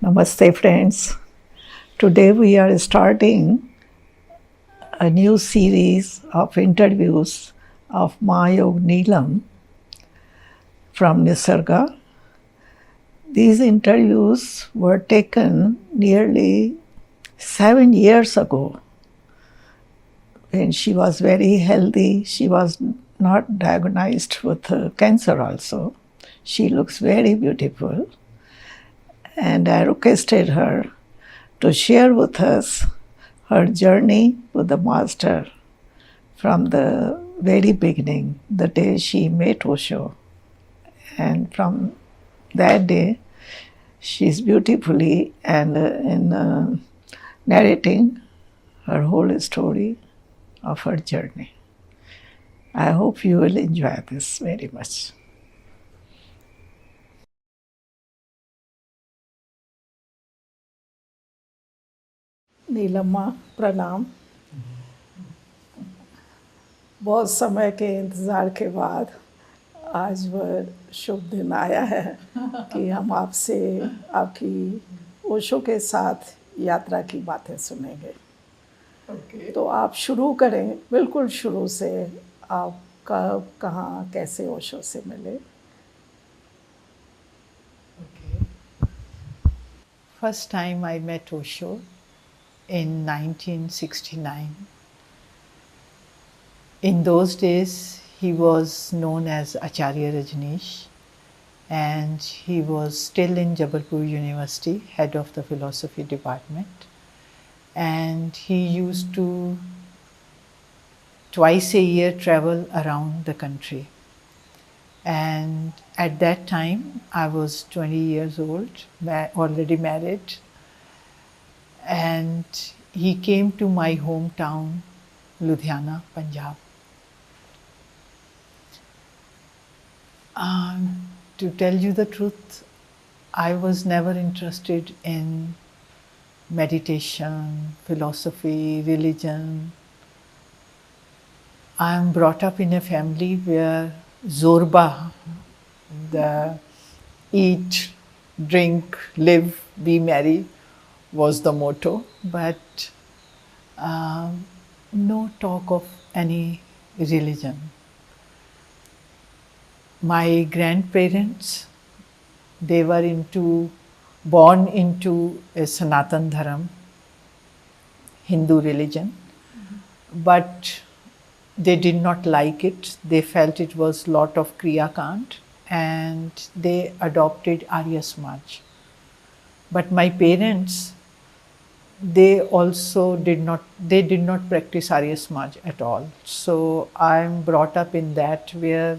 Namaste, friends. Today we are starting a new series of interviews of Mayog Neelam from Nisarga. These interviews were taken nearly 7 years ago when she was very healthy. She was not diagnosed with cancer also. She looks very beautiful. And I requested her to share with us her journey with the master from the very beginning, the day she met Osho. And from that day, she's beautifully narrating her whole story of her journey. I hope you will enjoy this very much. Neelamma प्रणाम। बहुत समय के इंतज़ार के बाद आज वह शुभ दिन आया है कि हम आपसे आपकी ओशो के साथ यात्रा की बातें सुनेंगे। तो आप शुरू करें, बिल्कुल शुरू से। आप कब, कहाँ, कैसे ओशो से मिले? First time I met Osho in 1969. In those days, he was known as Acharya Rajneesh, and he was still in Jabalpur University, head of the philosophy department. And he used to twice a year travel around the country. And at that time, I was 20 years old, already married. And he came to my hometown, Ludhiana, Punjab. To tell you the truth, I was never interested in meditation, philosophy, religion. I am brought up in a family where Zorba, the eat, drink, live, be merry, was the motto, but no talk of any religion. My grandparents, they were born into a Sanatan Dharam, Hindu religion, but they did not like it. They felt it was lot of Kriya Kant, and they adopted Arya Samaj. But my parents, they did not practice Arya Samaj at all. So I am brought up in that where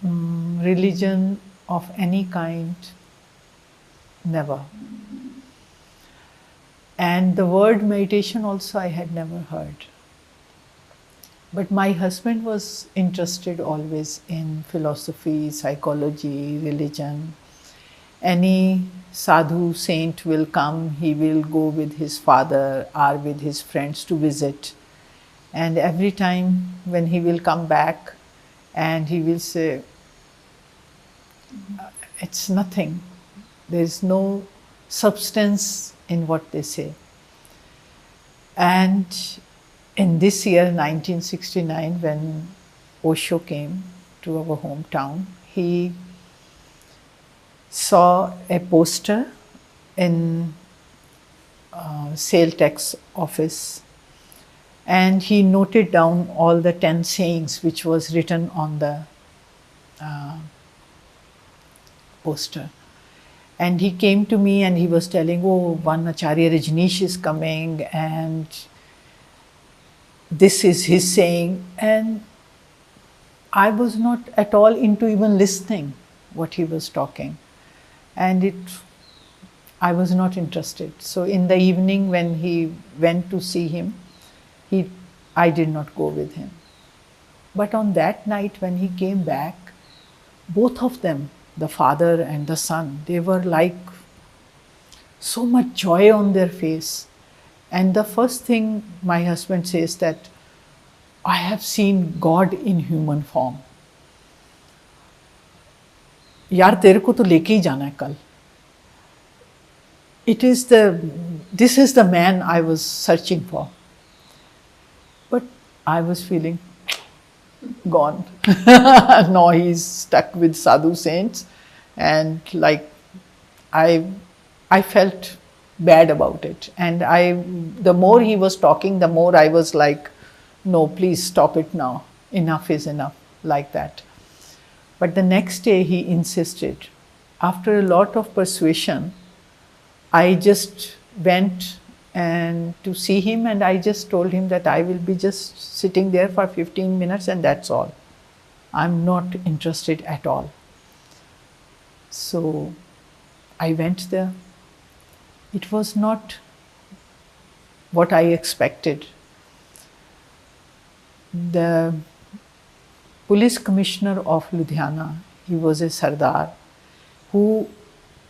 religion of any kind, never. And the word meditation also I had never heard. But my husband was interested always in philosophy, psychology, religion. Any sadhu saint will come, he will go with his father or with his friends to visit. And every time when he will come back and he will say, it's nothing, there is no substance in what they say. And in this year, 1969, when Osho came to our hometown, he saw a poster in sale tax office, and he noted down all the 10 sayings which was written on the poster. And he came to me and he was telling, oh, one Acharya Rajneesh is coming and this is his saying. And I was not at all into even listening what he was talking. And I was not interested. So in the evening when he went to see him, I did not go with him. But on that night when he came back, both of them, the father and the son, they were like so much joy on their face. And the first thing my husband says that, I have seen God in human form. यार तेरे को तो लेके ही जाना है कल. this is the man I was searching for. But I was feeling gone. No, he's stuck with sadhu saints, and like I felt bad about it. And the more he was talking, the more I was like, no, please stop it now. Enough is enough, like that. But the next day he insisted. After a lot of persuasion, I just went and to see him, and I just told him that I will be just sitting there for 15 minutes and that's all. I'm not interested at all. So I went there. It was not what I expected. The police commissioner of Ludhiana, he was a Sardar who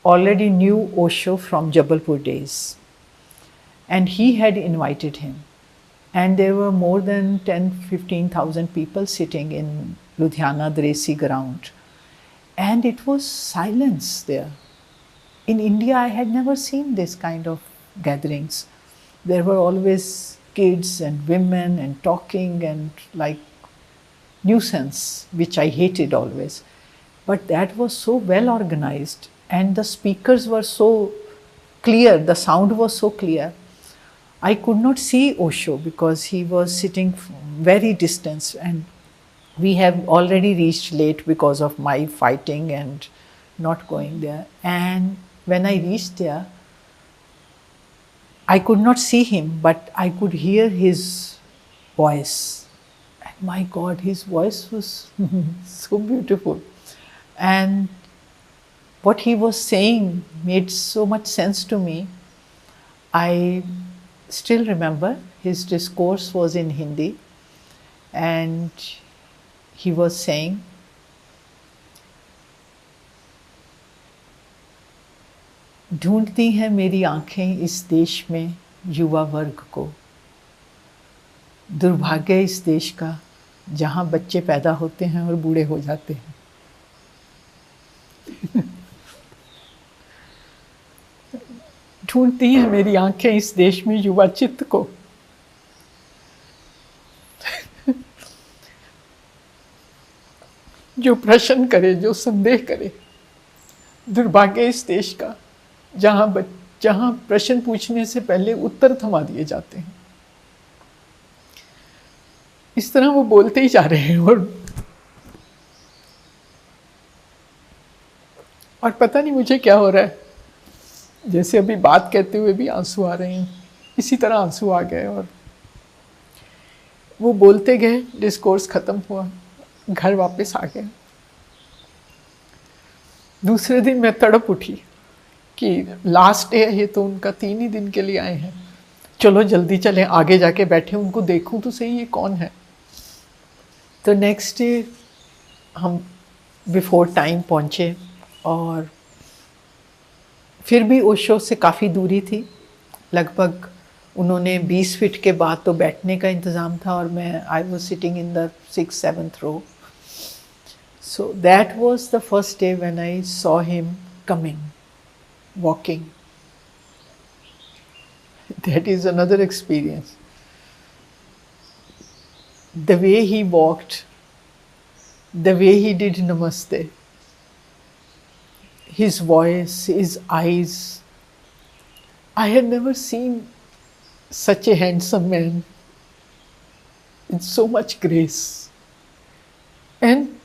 already knew Osho from Jabalpur days. And he had invited him. And there were more than 10,000-15,000 people sitting in Ludhiana, Dresi ground. And it was silence there. In India, I had never seen this kind of gatherings. There were always kids and women and talking and like nuisance, which I hated always. But that was so well organized, and the speakers were so clear, the sound was so clear. I could not see Osho because he was sitting very distant, and we have already reached late because of my fighting and not going there. And when I reached there, I could not see him, but I could hear his voice. And my God, his voice was so beautiful. And what he was saying made so much sense to me. I still remember his discourse was in Hindi, and he was saying, ढूंढती हैं मेरी आंखें इस देश में युवा वर्ग को, दुर्भाग्य इस देश का जहाँ बच्चे पैदा होते हैं और बूढ़े हो जाते हैं। ढूंढती हैं मेरी आंखें इस देश में युवा चित्त को, जो प्रश्न करे, जो संदेह करे। दुर्भाग्य इस देश का जहाँ प्रश्न पूछने से पहले उत्तर थमा दिए जाते हैं। इस तरह वो बोलते ही जा रहे हैं और पता नहीं मुझे क्या हो रहा है, जैसे अभी बात कहते हुए भी आंसू आ रहे हैं, इसी तरह आंसू आ गए। और वो बोलते गए, डिस्कोर्स खत्म हुआ, घर वापस आ गए। दूसरे दिन मैं तड़प उठी कि लास्ट डे है, ये तो उनका 3 ही दिन के लिए आए हैं, चलो जल्दी चलें, आगे जाके बैठे उनको देखूं तो सही ये कौन है। तो नेक्स्ट डे हम बिफोर टाइम पहुँचे, और फिर भी ओशो से काफ़ी दूरी थी, लगभग उन्होंने 20 फीट के बाद तो बैठने का इंतज़ाम था, और मैं I was sitting in the 6th-7th row. So that was the first day when I saw him coming, walking. That is another experience. The way he walked, the way he did namaste, his voice, his eyes. I had never seen such a handsome man with so much grace and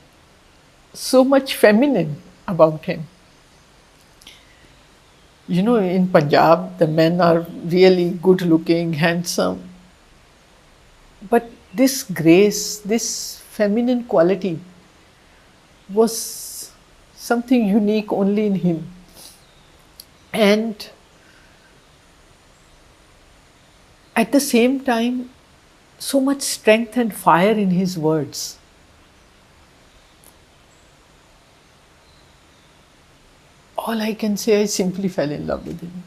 so much feminine about him. You know, in Punjab, the men are really good looking, handsome. But this grace, this feminine quality was something unique only in him. And at the same time, so much strength and fire in his words. All I can say, I simply fell in love with him.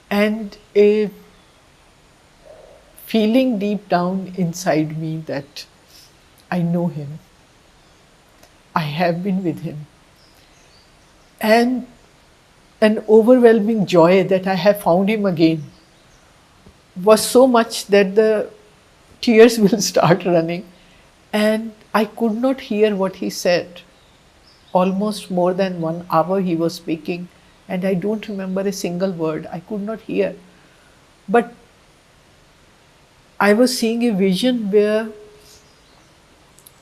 And a feeling deep down inside me that I know him. I have been with him. And an overwhelming joy that I have found him again was so much that the tears will start running. And I could not hear what he said. Almost more than 1 hour he was speaking, and I don't remember a single word. I could not hear. But I was seeing a vision where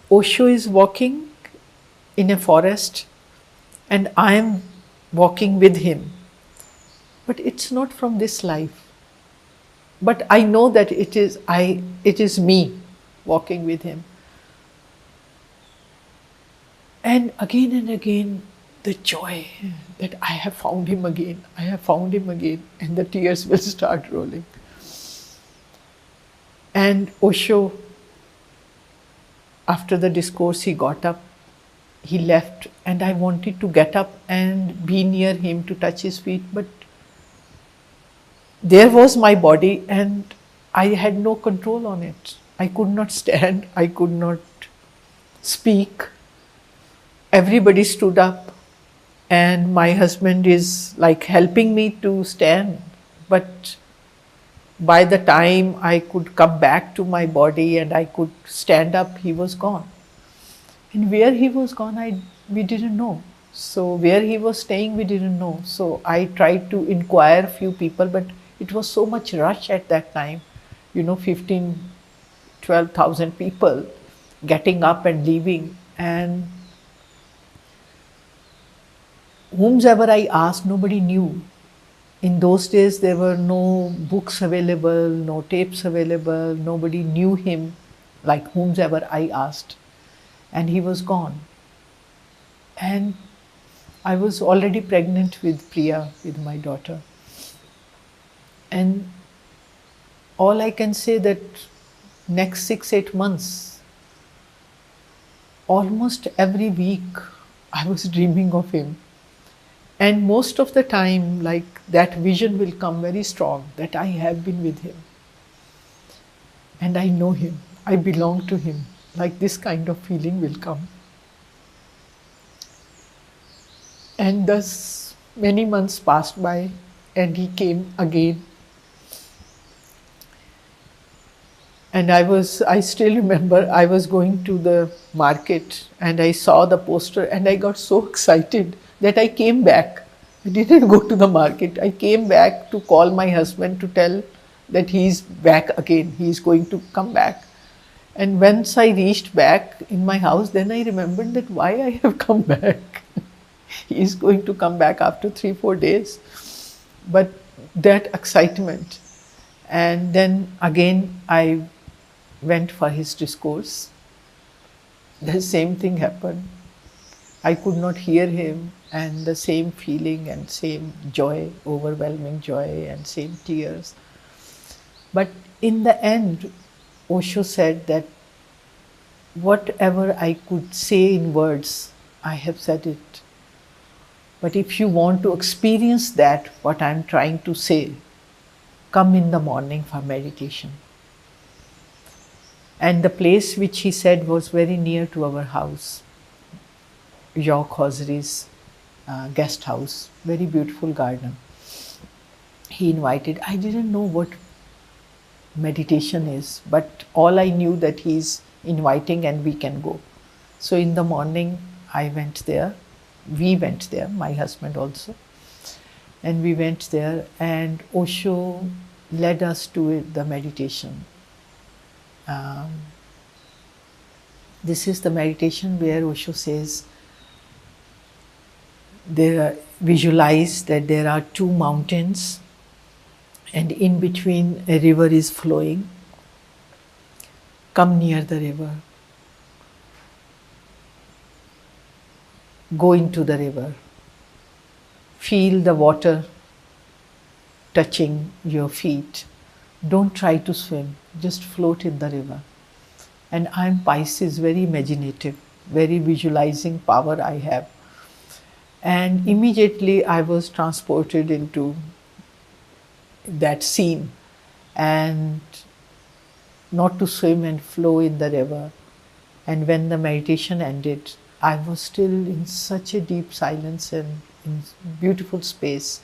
Osho is walking in a forest and I am walking with him. But it's not from this life. But I know that it is me walking with him. And again, the joy that I have found him again, I have found him again, and the tears will start rolling. And Osho, after the discourse, he got up, he left, and I wanted to get up and be near him to touch his feet, but there was my body and I had no control on it. I could not stand, I could not speak. Everybody stood up, and my husband is like helping me to stand, but by the time I could come back to my body and I could stand up, he was gone. And where he was gone, we didn't know. So where he was staying, we didn't know. So I tried to inquire few people, but it was so much rush at that time, 12,000 people getting up and leaving. And whomsoever I asked, nobody knew. In those days, there were no books available, no tapes available, nobody knew him, like whomsoever I asked. And he was gone. And I was already pregnant with Priya, with my daughter. And all I can say that next 6-8 months, almost every week, I was dreaming of him. And most of the time, like that vision will come very strong, that I have been with him. And I know him, I belong to him. Like this kind of feeling will come. And thus many months passed by and he came again. And I still remember I was going to the market and I saw the poster and I got so excited that I came back. I didn't go to the market. I came back to call my husband to tell that he's back again. He's going to come back. And once I reached back in my house, then I remembered that why I have come back. He is going to come back after 3-4 days. But that excitement. And then again I went for his discourse. The same thing happened. I could not hear him, and the same feeling and same joy, overwhelming joy and same tears. But in the end, Osho said that whatever I could say in words, I have said it. But if you want to experience that, what I am trying to say, come in the morning for meditation. And the place which he said was very near to our house, York Hosiery's guest house, very beautiful garden. He invited, I didn't know what meditation is, but all I knew that he's inviting and we can go. So in the morning I went there, we went there, my husband also, and we went there and Osho led us to the meditation. This is the meditation where Osho says, visualize that there are 2 mountains and in between a river is flowing. Come near the river. Go into the river. Feel the water touching your feet. Don't try to swim, just float in the river. And I'm Pisces, very imaginative, very visualizing power I have. And immediately I was transported into that scene, and not to swim and flow in the river. And when the meditation ended, I was still in such a deep silence and in beautiful space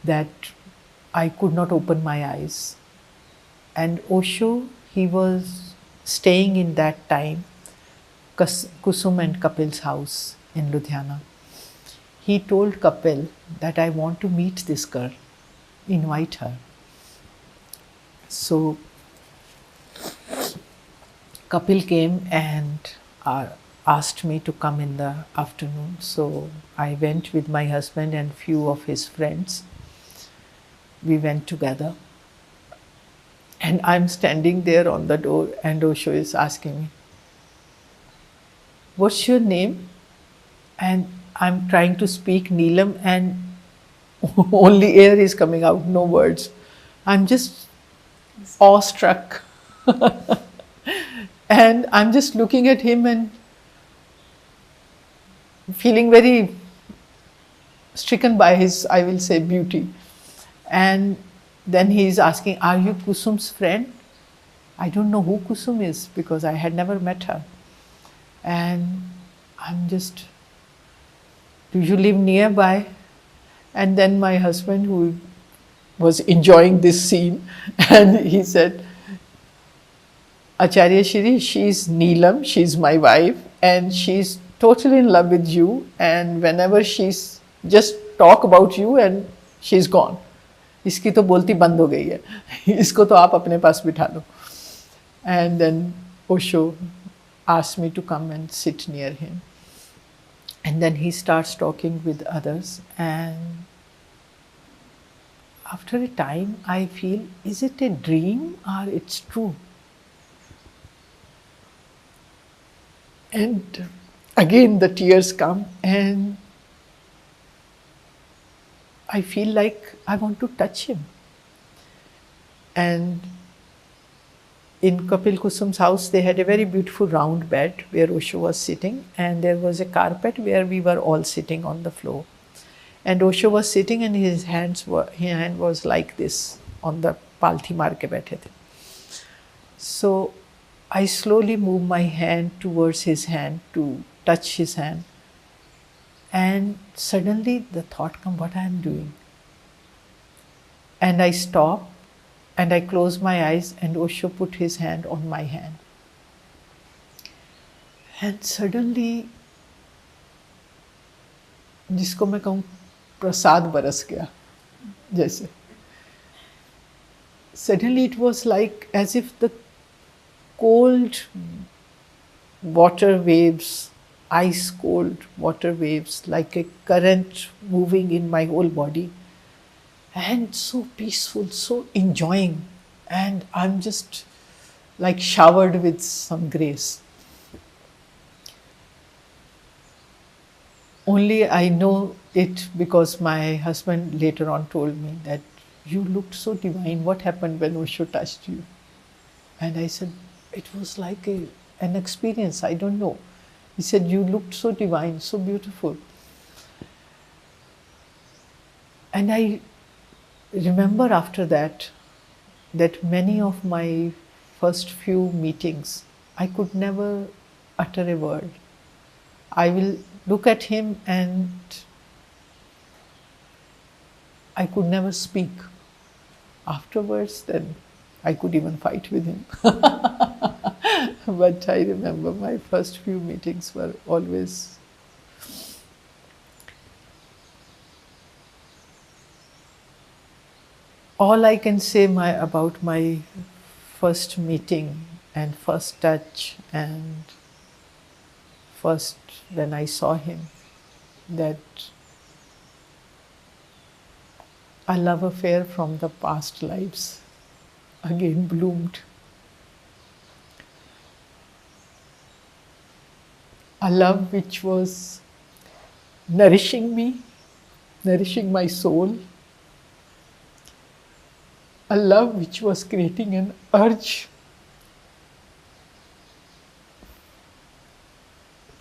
that I could not open my eyes. And Osho, he was staying in that time, Kusum and Kapil's house in Ludhiana. He told Kapil that I want to meet this girl, invite her. So Kapil came and asked me to come in the afternoon. So I went with my husband and few of his friends. We went together. And I'm standing there on the door and Osho is asking me, "What's your name?" And I'm trying to speak Neelam and only air is coming out, no words. I'm just awestruck. And I'm just looking at him and feeling very stricken by his, I will say, beauty. And then he is asking, "Are you Kusum's friend?" I don't know who Kusum is because I had never met her. And I'm just, "Do you live nearby?" And then my husband, who was enjoying this scene, and he said, "Acharya Shri, she's Neelam, she's my wife, and she's totally in love with you. And whenever she's just talk about you and she's gone. इसकी तो बोलती बंद हो गई है, इसको तो आप अपने पास बिठा लो." And then Osho asked me to come and sit near him. And then he starts talking with others. And after a time, I feel, is it a dream or it's true? And again, the tears come, and I feel like I want to touch him. And in Kapil Kusum's house, they had a very beautiful round bed where Osho was sitting, and there was a carpet where we were all sitting on the floor. And Osho was sitting, and his hand was like this on the palthi maar ke baithe the. So I slowly moved my hand towards his hand to touch his hand. And suddenly the thought came, what I am doing? And I stopped and I closed my eyes, and Osho put his hand on my hand. And suddenly, जिसको मैं कहूँ प्रसाद बरस गया जैसे. Suddenly it was like as if the cold water waves, ice cold water waves, like a current moving in my whole body, and so peaceful, so enjoying, and I'm just like showered with some grace. Only I know it because my husband later on told me that you looked so divine. What happened when Osho touched you? And I said, it was like an experience, I don't know. He said, you looked so divine, so beautiful. And I remember after that many of my first few meetings, I could never utter a word. I will look at him and I could never speak. Afterwards, then I could even fight with him. But I remember my first few meetings were always all I can say about my first meeting and first touch and first when I saw him, that a love affair from the past lives again bloomed. A love which was nourishing me, nourishing my soul. A love which was creating an urge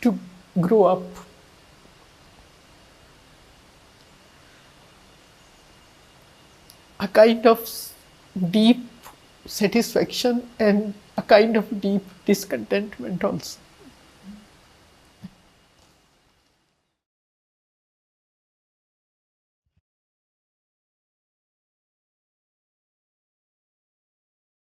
to grow up. A kind of deep satisfaction and a kind of deep discontentment also.